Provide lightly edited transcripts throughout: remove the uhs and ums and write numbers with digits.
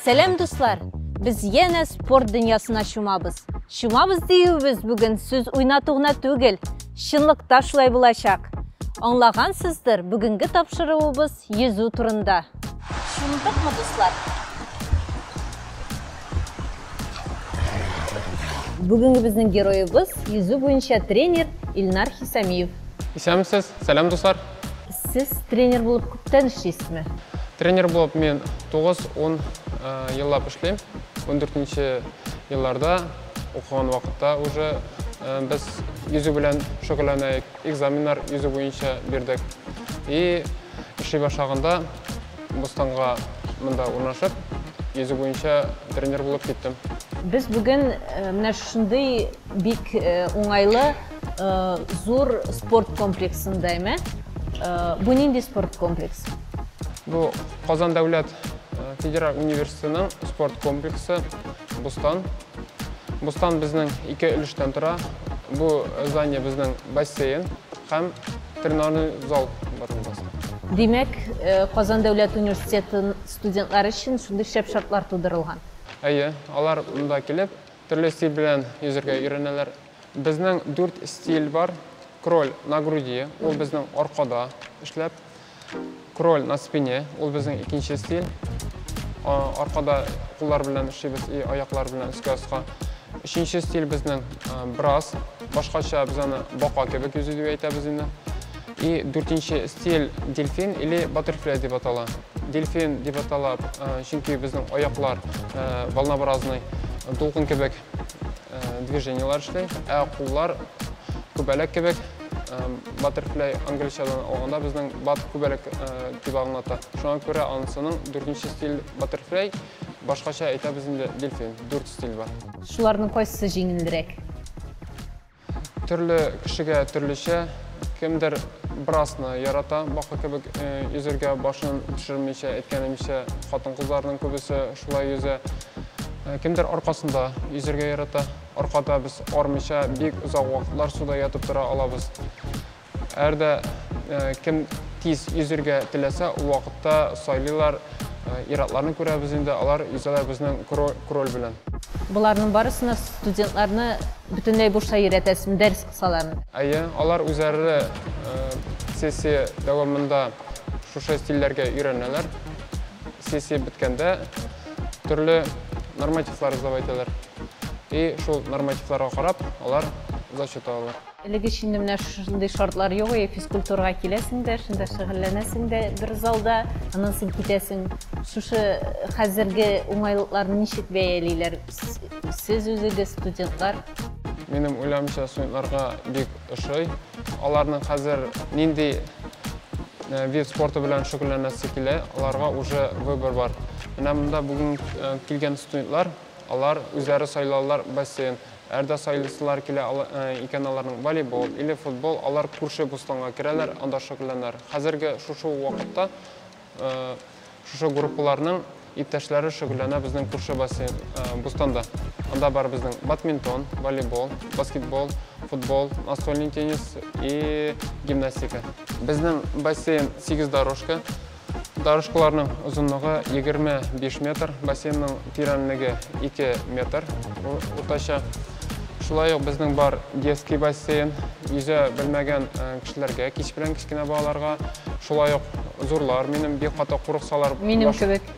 Selam dostlar, biz yine spor dünyasına şumabız. Şumabız deyibimiz bugün söz oynatığına tügel, şınlıkta şulay bulacak. Anlagansızdır, bugünkü tapşırığımız yüzü turunda. Şunduk mu dostlar? Bugünkü bizim geroyumuz yüzü boyunca trener İlnar Hisamiyev. İslamsız, selam dostlar. Siz trener bulup köpten işleysizmi? Trener bulup men 9-10 yıllap işleyim. 14-nji yıllarda okugan vaqtda уже biz yüzü bilen şokollanayık, egzaminler yüzü boyunca berdik. İşi başlaganda Bostanга mında urnaşıp yüzü boyunca trener bulup kettim. Biz bugün mine şunday bik oңайлы zor sport kompleksindeymi. Bu nindi sport kompleksi? Bu Kazan Devlet Federal Üniversitesi'nin sport kompleksi Bustan. Bustan bizning iki ülüşten tura. Bu zdание bizning basseyn hem trenörlü zal var. Demek Kazan Devlet Üniversitesi'nin studentlar için şunday şart tudurulgan. Әйе, алар мында келіп, түрлі стиль белән йөзәргә өйрәнәләр. Безнең 4 стиль бар. Кроль на груди, ул безнең аркада эшләп. Кроль на спине, ул безнең икенче стиль. Аркада куллар белән эшлибез, аяклар белән өскә-аска. Өченче стиль безнең брас, башкача без аны бака кебек йөзү дип әйтәбез инде. И 4-нче стиль дельфин или баттерфляй дип атала. Дельфин дип атала, чөнки безнең аяклар волнообразный, дулкын кебек движениялар эшләй, ә куллар күбәләк кебек. Баттерфляй англичадан алганда безнең бат күбәләк дип аңлата. Шуңа күрә анысының 4-нче стиль баттерфляй, башкача әйтәбез инде дельфин, 4 стиль бар. Шуларның кайсысы җиңелрәк? Төрле кешегә төрлечә. Kimdir brasны ярата, бака кебек йөзәргә башын төшермичә, әйткәнемчә, хатын-кызларның күбесе шулай йөзә. Kimdir аркасында йөзәргә ярата, аркада без армыйча бик озак вакытлар суда ятып тора алабыз. Әрдә кем тиз йөзәргә теләсә, ул вакытта сайлыйлар, иратларны күрәбез инде, алар йөзәләр безнең кроль белән. Буларның барысына студентларны бүтүнләй бушка өйрәтәсез, дәрес кысаларны. Әйе, алар үзләре сессия дәвамында шушы стильләргә өйрәнәләр. Сессия биткәндә төрле нормативлар эзләп әйтәләр. И шул нормативларга карап, алар зачет алалар. Әлеге шинде менә шундый шартлар юк, физкультурага киләсең дә, шунда шөгыльләнәсең дә бер залда, аннан соң китәсең. Шушы хәзерге уңайлыкларны ничек бәялиләр? Сез үзегез студентлар? Минем уйлавымча, студентларга бик ошый. Аларның хәзер нинди вид спорты белән шөгыльләнәсе килә, аларга уже выбор бар. Менә монда бүген килгән студентлар, алар үзләре сайлаулар бассейн. Әрдә сайлысылар килә икән аларның волейбол или футбол, алар күрше Бустанга керәләр, анда шөгыльләнәләр. Хәзерге шушы вакытта шушы группаларның иптәшләре шөгыльләнә безнең күрше бассейн Бустанда. Анда бар безнең бадминтон, волейбол, баскетбол, футбол, настольный теннис и гимнастика. Безнең бассейн 8 дорожка. Дорожкаларның озынлыгы 25 метр, бассейнның тирәнлеге 2 метр. Уртача шулай ук безнең бар детский бассейн, йөзә белмәгән кешеләргә, кич белән кичкенә балаларга, шулай ук зурлар, минем бик каты курыксалар,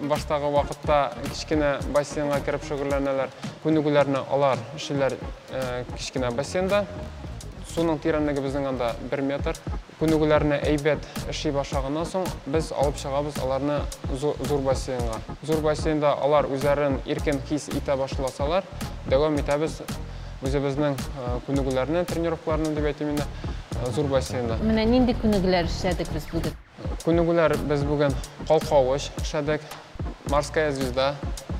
баштагы вакытта кичкенә бассейнга кирип шөгыльләнәләр. Күнегүләрне алар эшләр кичкенә бассейнда. Суның тирәнлеге безнең анда 1 метр. Күнегүләрне әйбәт эшли башлаганнан соң без алып чыгабыз аларны зур бассейнга. Зур бассейнда алар үзләрен иркен хис итә башласалар, дәвам итәбез үзебезнең күнегүләрне, тренировкаларны дип әйтим инде зур бассейнда. Менә нинди күнегүләр эшләдек без бүген? Күнегүләр без бүген калкавыч эшләдек, морская звезда,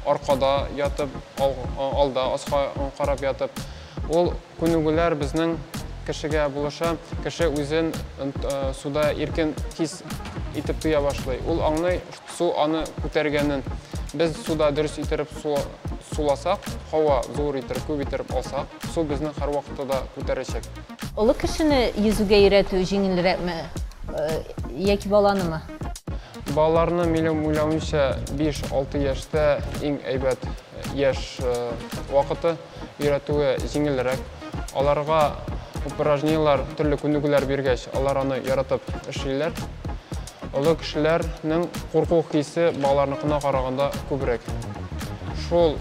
аркада ятып, алда аска карап ятып. Ул күнегүләр безнең кешегә булыша, кеше үзен суда иркен хис итеп туя башлый. Ул аңлый, су аны күтәргәнен. Без суда дөрес итеп суласак, һава зур итеп, күп итеп алсак, су безне һәр вакытта да күтәрәчәк. Олы кешене йөзүгә өйрәтү җиңелрәкме, яки баланымы? Балаларны минем уйлавымча 5-6 яшьтә иң әйбәт яшь вакыты, өйрәтүе җиңелрәк. Аларга упражнениялар, төрле күнегүләр биргәч, алар аны яратып эшлиләр. Олы кешеләрнең курку хисе балаларныкына караганда күбрәк. Шул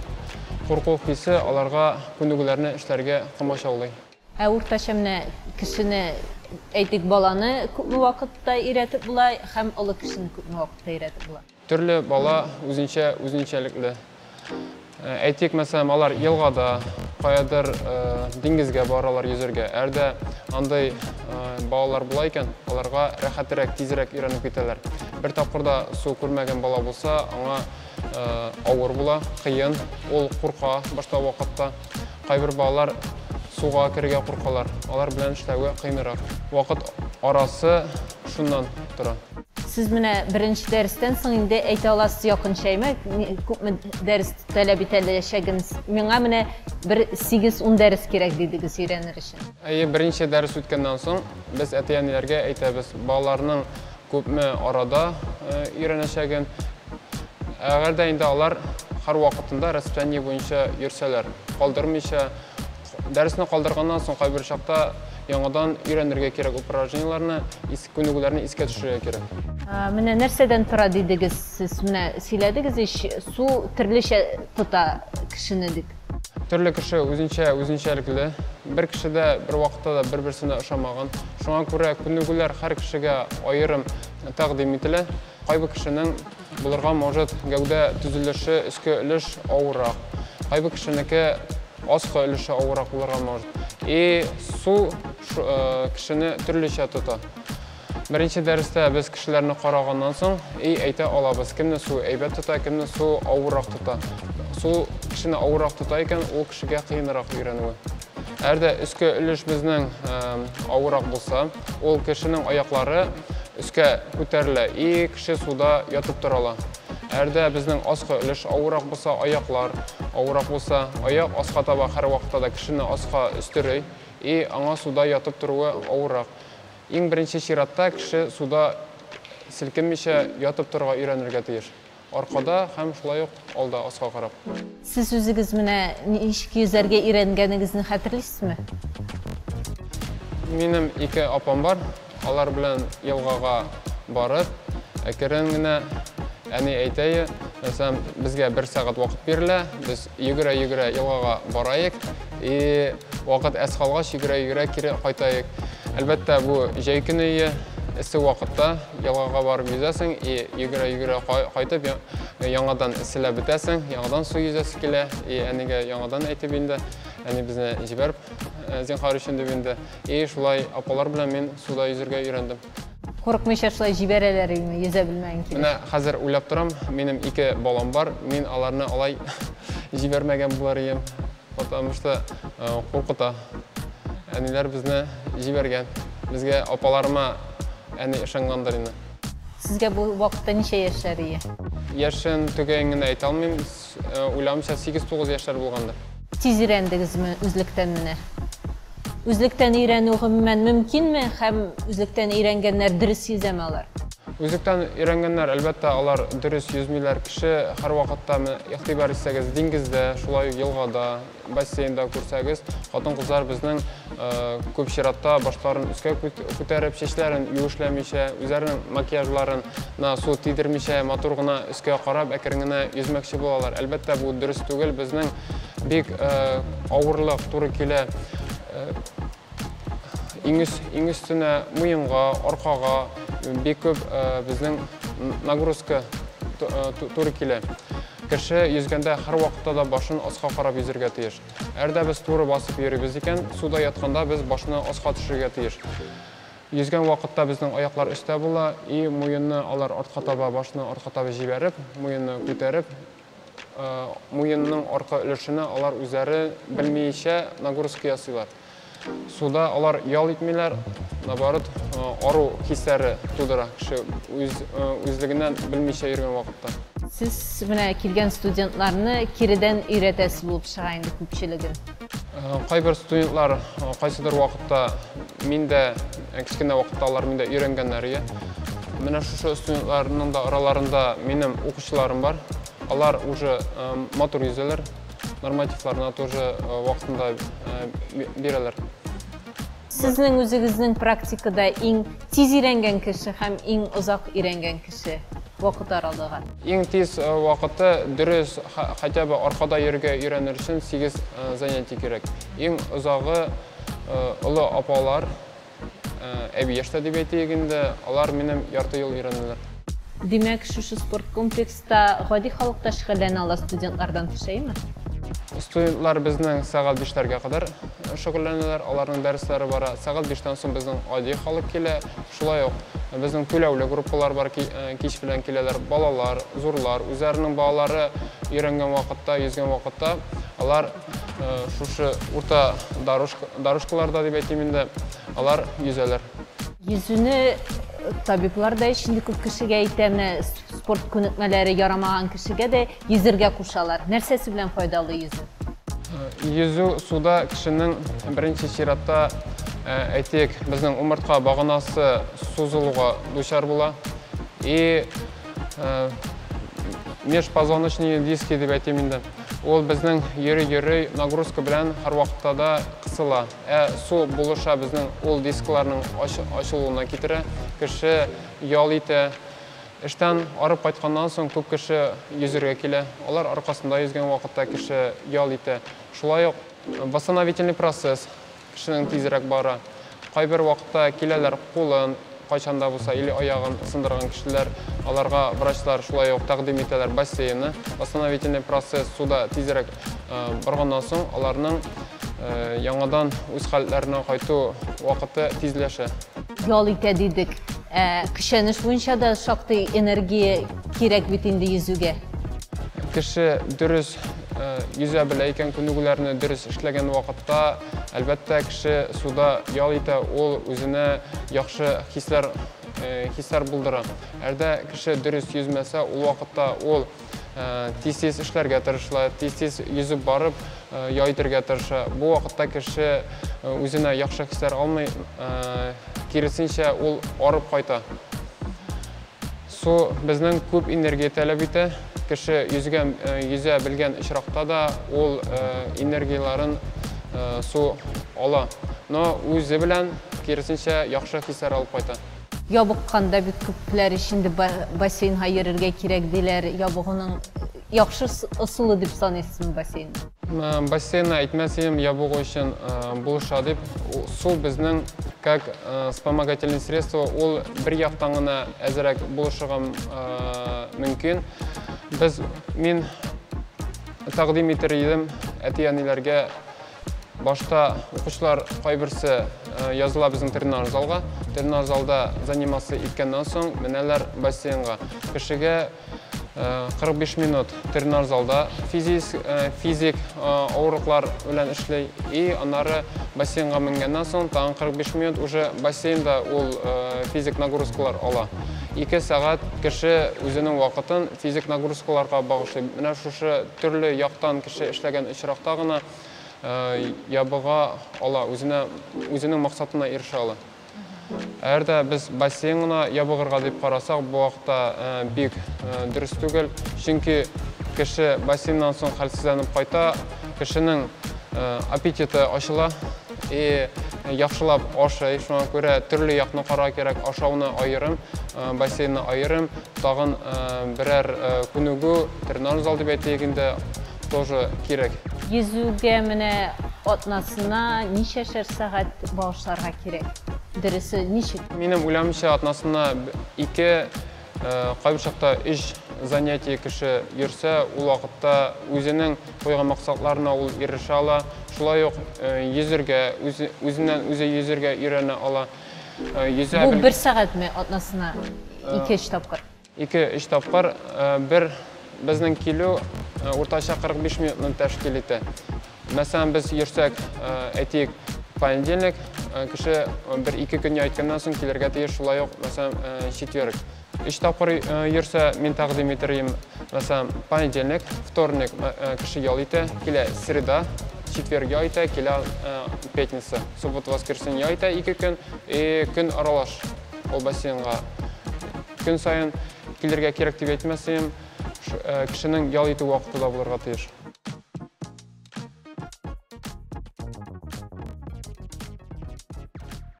курку хисе аларга күнегүләрне эшләргә комачаулый. Уртача менә кешене әйтик баланы күпме вакытта өйрәтеп була, һәм олы кешене күпме вакытта өйрәтеп була. Төрле бала үзенчәлекле. Әйтик, мәсәлән, алар елгада, каядыр диңгезгә баралар йөзәргә. Әрдә андай балалар була икән, аларга рәхәтрәк, тизрәк өйрәнеп китәләр. Бер тапкырда су күрмәгән бала булса, аңа авыр була, кыен, ул курка башта вакытта. Кайбер балалар суга керергә куркалар. Алар белән эшләүгә кыенрак. Вакыт арасы шуннан тора. Сез менә беренче дәрестән соң инде әйтә аласыз якынчаймы, күпме дәрес таләп итәләчәгез. Миңа менә 8-10 дәрес кирәк дидегез өйрәнер өчен. Беренче дәрес үткәннән соң без әтиәннәргә әйтәбез, балаларның күпме арада өйрәнәчәген. Әгәр дә инде алар һәр вакытында расписание буенча йөрсәләр, калдырмыйча, дәресне калдырганнан соң кайбер чакта яңадан өйрәнергә кирәк упражненияларны, күнегүләрне искә төшерергә кирәк. Менә нәрсәдән тора дидегез сез? Менә сөйләдегез, су төрлечә тота кешене дип. Төрле кеше үзенчәлекле. Бер кешедә бер вакытта да бер-берсенә ошамаган. Шуңа күрә күнегүләр һәр кешегә аерым тәкъдим ителә. Кайбер кешенең булырга может гәүдә төзелеше, өскә өлеш авыррак. Кайбер кешенеке аскы өлеше авыррак булырга может. Су кешене төрлечә тота. Беренче дәрестә без кешеләрне караганнан соң, әйтә алабыз, кемне су әйбәт тота, кемне су авыррак тота. Су кешене авыррак тота икән, ул кешегә кыенрак өйрәнүе. Әрдә өскә өлеш безнең авыррак булса, ул кешенең аяклары өскә күтәрелә, кеше суда ятып торала. Әрдә безнең аскы өлеш авыррак булса, аяклар авыррак булса, аяк аска таба һәр вакытта да кешене аска өстерәй, аңа суда ятып торуы авыррак. Иң беренче чиратта кеше суда селкенмичә ятып торырга өйрәнергә тиеш. Аркада һәм шулай ук алда аска карап. Сез үзегез менә ничек йөзәргә өйрәнгәнегезне хәтерлисезме? Минем 2 апам бар. Алар белән елгага барып, әкрен генә әни әйтәе, мәсәлән, безгә 1 сәгать вакыт бирелә, без йөгерә елгага барайык, вакыт әз калгач йөгерә кире кайтайык. Әлбәттә, бу җәй көне эссе вакытта елгага барып йөзәсең, йөгерә кайтып, яңадан эсселәп бетәсең, яңадан су йөзәсе килә, әнигә яңадан әйтеп инде, әни безне җибәреп, зинһар өчен дип инде. Шулай апалар белән мин суда йөзәргә өйрәндем. Курыкмыйча шулай җибәрәләрме, йөзә белмәгән килә? Менә хәзер уйлап торам, минем 2 балам бар, мин аларны алай җибәрмәгән булар идем, потому что куркыта. Әниләр безне җибәргән. Безгә апаларыма әни ышангандыр инде. Сезгә бу вакытта ничә яшьләр ие? Яшен төгәен генә әйтә алмыйм, уйламыйча 8-9 яшьләр булгандыр. Тиз өйрәндегезме үзлектән менә? Үзлектән өйрәнү гомумән мөмкинме һәм үзлектән өйрәнгәннәр дөрес йөзәме алар? Үзлектән өйрәнгәннәр, әлбәттә, алар дөрес йөзмиләр. Кеше һәр вакытта игътибар итсәгез, диңгездә, шулай елгада, бассейнда күрсәгез, хатын-кызлар безнең күп чиратта башларын өскә күтәреп, чәчләрен юешләмичә, үзләренең макияжларына су тидермичә, матур гына өскә карап, әкрен генә йөзмәкче булалар. Әлбәттә, бу дөрес түгел, безнең бик авырлык туры килә. Иң өстенә муенга, аркага бик күп безнең нагрузка туры килә. Кеше йөзгәндә һәр вакытта да башын аска карап йөзәргә тиеш. Әрдә без туры басып йөрибез икән, суда ятканда без башны аска төшерергә тиеш. Йөзгән вакытта безнең аяклар өстә була, муенны алар артка таба, башны артка таба җибәреп, муенны күтәреп, муенның арка өлешенә алар үзләре белмичә нагрузка ясыйлар. Суда алар ял итмиләр, наоборот, ару хисләре тудыра кеше үзлегеннән белмичә йөргән вакытта. Сез менә килгән студентларны киридән өйрәтәсез булып чыга инде күпчелеген. Кайбер студентлар кайсыдыр вакытта миндә, кичкенә вакытта алар миндә өйрәнгәннәр. Менә шушы студентларның да араларында минем укучыларым бар. Алар уже матур yüзәләр, нормативларына тоже вакытында бирәләр. Сезнең үзегезнең практикада иң тиз өйрәнгән кеше һәм иң озак өйрәнгән кеше вакыт аралыгы. Иң тиз вакыты дөрес хотя бы аркада йөрергә өйрәнер өчен 8 занятие кирәк. Иң озагы олы апалар, әби яшьтә дип әйтегендә, алар минем ярты ел өйрәнәләр. Димәк, шушы спорт комплекста гади халыкта шөгыльләнә ала студентлардан төшәйме? Студентлар безнең сәгать 5-ләргә кадәр шөгыльләнәләр, аларның дәресләре бара. Сәгать 5-тән соң безнең гади халык килә. Шулай ук безнең түләүле группалар бар, кич белән киләләр. Балалар, зурлар, үзләренең балалары өйрәнгән вакытта, йөзгән вакытта, алар шушы урта дорожкаларда дип әйтим инде, алар йөзәләр. Йөзүне табиблар да инде күп кешегә әйтә, менә спорт күнекмәләре ярамаган кешегә дә йөзергә кушалар. Нәрсәсе белән файдалы йөзү? Йөзү суда кешенең беренче чиратта әйтик, безнең умыртка баганасы сузылуга дучар була. И межпозвоночные диски дип әйтим инде. Ул безнең йөри нагрузка белән һәр вакытта да кысыла. Су булыша безнең ул дискларның ачылуына китерә. Кеше ял итә. Эштән арып кайтканнан соң күп кеше йөзергә килә. Алар аркасында йөзгән вакытта кеше ял итә. Шулай ук восстановительный процесс кешенең тизрәк бара. Кайбер вакытта киләләр кулын кайчанда булса или аягын сындырган кешеләр, аларга врачлар шулай ук тәкъдим итәләр бассейнны. Восстановительный процесс суда тизрәк барганнан соң аларның яңадан үз хәлләренә кайту вакыты тизләшә. Ял итә дидек. Кешенеш буенча да шактый энергия кирәк бит инде йөзүгә. Кеше дөрес йөзә белә икән, күнегүләрне дөрес эшләгән вакытта, әлбәттә кеше суда ял итә, ул үзенә яхшы хисләр булдыра. Әрдә кеше дөрес йөзмәсә, ул вакытта ул тиз эшләргә тырыша, тиз йөзеп барып ял итәргә тырыша. Бу вакытта кеше үзенә яхшы хисләр алмый, киресенчә ул арып кайта. Су безнең күп энергия таләп итә. Кеше йөзә белгән очракта да ул энергияларын су ала. Но үзе белән киресенчә яхшы хисләр алып кайта. Ябыкканда бит күпләр өчен бассейнга йөрергә кирәк диләр. Ябыгының яхшы ысулы дип саныйсызмы бассейн? Бассейнны әйтмәсем, ябыгы өчен булыша дип, су безнең как вспомогательное средство, ул бер яктан гына әзрәк булышырга мөмкин. Мин тәкъдим итәр идем әти-әниләргә. Башта укучылар кайберсе языла безнең тренаж залга. Тренаж залда занимация иткәннән соң менәләр бассейнга. Кешегә 45 минут тренаж залда физик авырлыклар белән эшләй. И аннары бассейнга менгәннән соң тагын 45 минут уже бассейнда ул физик нагрузкалар ала. 2 сәгать кеше үзенең вакытын физик нагрузкаларга багышлый. Менә шушы төрле яктан кеше эшләгән очракта гына ябыга ала, үзенең максатына ирешә ала. Әрдә без бассейнга ябыгырга дип карасак, бу вакытта бик дөрес түгел. Чөнки кеше бассейннан соң хәлсезләнеп кайта, кешенең аппетиты ачыла и яхшылап ашый. Шуңа күрә төрле якны карарга кирәк. Ашауны аерым, бассейнны аерым, тагын берәр күнегү, тренаж зал дип әйтегендә тоже кирәк. Йөзүгә менә атнасына ничәшәр сәгать багышларга кирәк? Дөресе ничек? Минем уйлавымча, атнасына 2, кайбер чакта 3 занятие кеше йөрсә, ул вакытта үзенең куйган максатларына ул ирешә ала. Шулай ук йөзергә, үзеннән үзе йөзергә өйрәнә ала. Бу 1 сәгатьме атнасына 2-3 тапкыр? 2-3 тапкыр. Бер безнең килү уртача 45 минутны тәшкил итә. Мәсәлән, без йөрсәк, әйтик, понедельник, кеше 1-2 көн яйтканнан соң килергә тиеш, шулай ук, мәсәлән, четверг. 3 тапкыр йөрсә, мин тәкъдим итәрем, мәсәлән, понедельник, вторник кеше ял итә, килә среда, четверг ял итә, килә пятница, суббота, воскресенье ял итә 2 көн, и көн аралаш ул бассейнга. Күн сайын килергә кирәк дип әйтмәсем, кешенең ял итү вакыты да булырга тиеш.